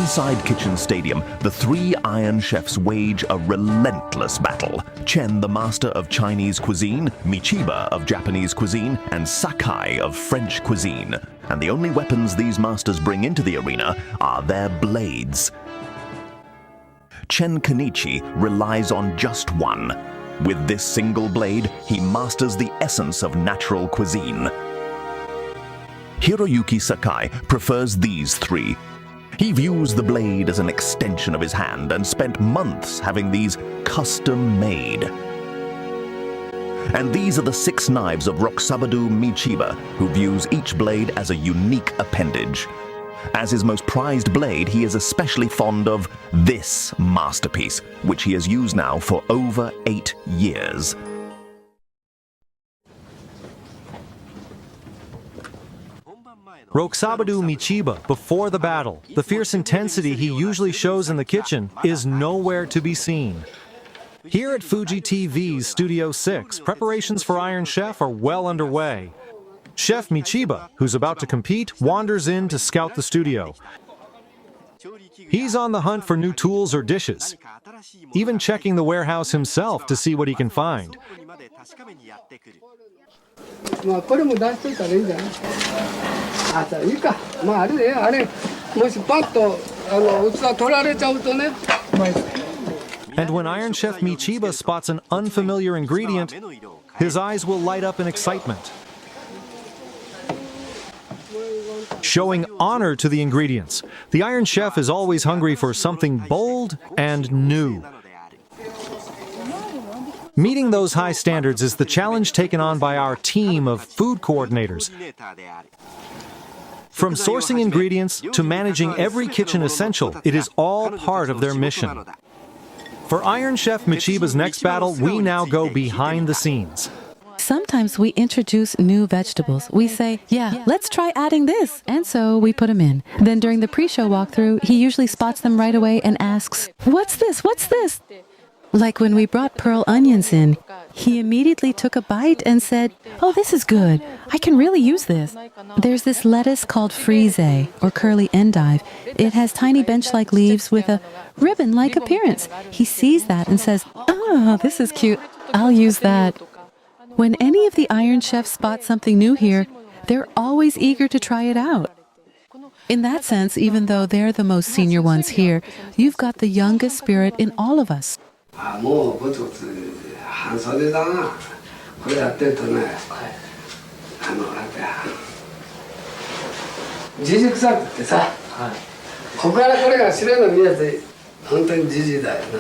Inside Kitchen Stadium, the three Iron Chefs wage a relentless battle. Chen, the master of Chinese cuisine, Michiba of Japanese cuisine, and Sakai of French cuisine. And the only weapons these masters bring into the arena are their blades. Chen Kenichi relies on just one. With this single blade, he masters the essence of natural cuisine. Hiroyuki Sakai prefers these three. He views the blade as an extension of his hand and spent months having these custom made. And these are the 6 knives of Rokusabado Michiba, who views each blade as a unique appendage. As his most prized blade, he is especially fond of this masterpiece, which he has used now for over 8 years. Rokusabado Michiba, before the battle, the fierce intensity he usually shows in the kitchen is nowhere to be seen. Here at Fuji TV's Studio 6, preparations for Iron Chef are well underway. Chef Michiba, who's about to compete, wanders in to scout the studio. He's on the hunt for new tools or dishes, even checking the warehouse himself to see what he can find. まあこれも出しといたらいいんじゃない？あ、じゃあいいか。まああれね、あれもしパッと器取られちゃうとね。And when Iron Chef Michiba spots an unfamiliar ingredient, his eyes will light up in excitement, showing honor to the ingredients. The Iron Chef is always hungry for something bold and new. Meeting those high standards is the challenge taken on by our team of food coordinators. From sourcing ingredients to managing every kitchen essential, it is all part of their mission. For Iron Chef Michiba's next battle, we now go behind the scenes. Sometimes we introduce new vegetables. We say, yeah, let's try adding this. And so we put them in. Then during the pre-show walkthrough, he usually spots them right away and asks, what's this? What's this? Like when we brought pearl onions in, he immediately took a bite and said, oh, this is good. I can really use this. There's this lettuce called frise, or curly endive. It has tiny bench-like leaves with a ribbon-like appearance. He sees that and says, oh, this is cute. I'll use that. When any of the Iron Chefs spot something new here, they're always eager to try it out. In that sense, even though they're the most senior ones here, you've got the youngest spirit in all of us. あ、もうぼつぼつ半袖だな。これやってるとね、なんかじじくさくってさ、ここからこれが白いの見えて本当にじじだよな。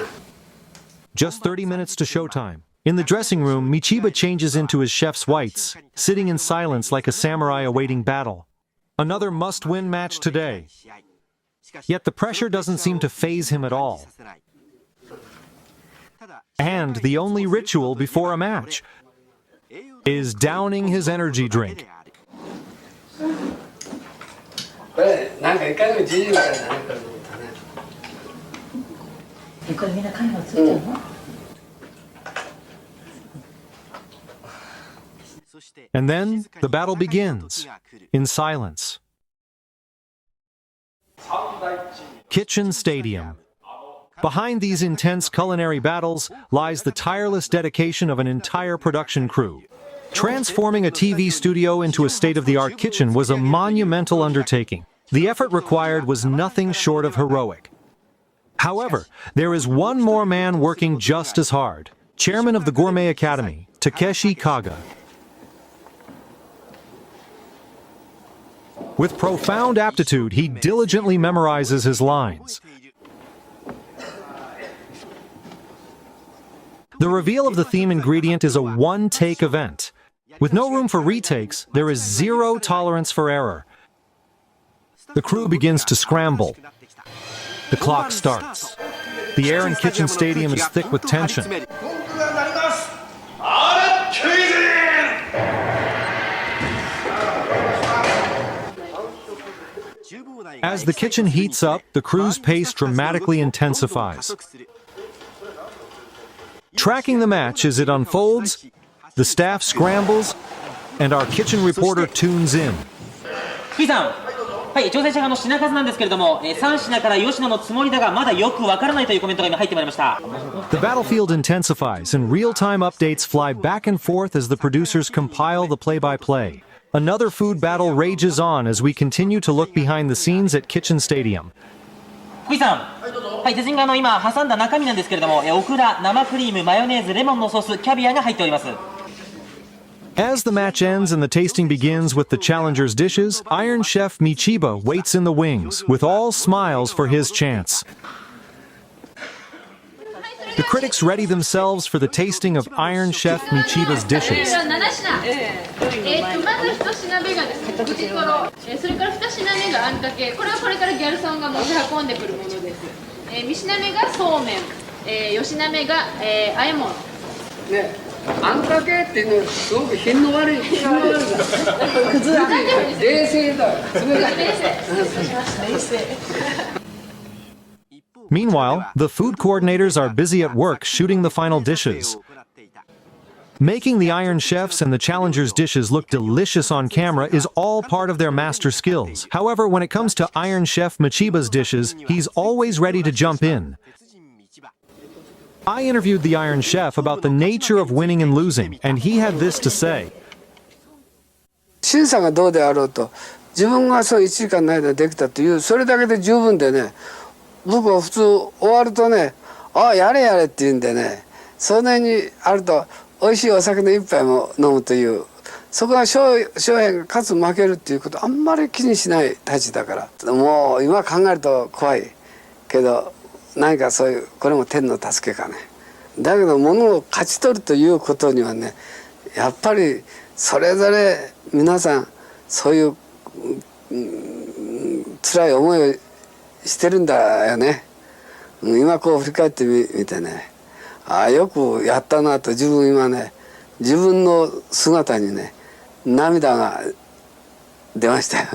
Just 30 minutes to showtime. In the dressing room, Michiba changes into his chef's whites, sitting in silence like a samurai awaiting battle. Another must-win match today. Yet the pressure doesn't seem to faze him at all. And the only ritual before a match is downing his energy drink. And then the battle begins, in silence. Kitchen Stadium. Behind these intense culinary battles lies the tireless dedication of an entire production crew. Transforming a TV studio into a state-of-the-art kitchen was a monumental undertaking. The effort required was nothing short of heroic. However, there is one more man working just as hard. Chairman of the Gourmet Academy, Takeshi Kaga. With profound aptitude, he diligently memorizes his lines. The reveal of the theme ingredient is a one-take event. With no room for retakes, there is zero tolerance for error. The crew begins to scramble. The clock starts. The air in Kitchen Stadium is thick with tension. As the kitchen heats up, the crew's pace dramatically intensifies. Tracking the match as it unfolds, the staff scrambles, and our kitchen reporter tunes in. はい、挑戦者側の品数なんですけれども、3品から吉野のつもりだがまだよくわからないというコメントが今入ってまいりました。 The battlefield intensifies, and real-time updates fly back and forth as the producers compile the play-by-play. Another food battle rages on as we continue to look behind the scenes at Kitchen Stadium. 福井さん、はい、鉄人側の今挟んだ中身なんですけれども、オクラ、生クリーム、マヨネーズ、レモンのソース、キャビアが入っております。 As the match ends and the tasting begins with the challengers' dishes, Iron Chef Michiba waits in the wings, with all smiles for his chance. The critics ready themselves for the tasting of Iron Chef Michiba's dishes. 7品、まず1品目がですね、プチトロ、それから2品目があんかけ、これはこれからギャルソンが持ち運んでくるものです。3品目がそうめん、4品目があえ物。ね、あんかけっていうのはすごく品の悪い品の悪い冷静だ。冷静。Meanwhile, the food coordinators are busy at work shooting the final dishes. Making the Iron Chefs and the challengers' dishes look delicious on camera is all part of their master skills. However, when it comes to Iron Chef Michiba's dishes, he's always ready to jump in. I interviewed the Iron Chef about the nature of winning and losing, and he had this to say. 審査がどうであろうと、自分がそう1時間の間できたというそれだけで十分でね、僕は普通終わるとね、ああやれやれって言うんでね、その辺にあると美味しいお酒の一杯も飲むという、そこが勝敗が勝つ負けるっていうことあんまり気にしないたちだから、もう今考えると怖いけど、何かそういうこれも天の助けかね。だけど物を勝ち取るということにはね、やっぱりそれぞれ皆さんそういう辛い思いをしてるんだよね。今こう振り返ってみてね、ああよくやったなと自分今ね、自分の姿にね涙が出ましたよ。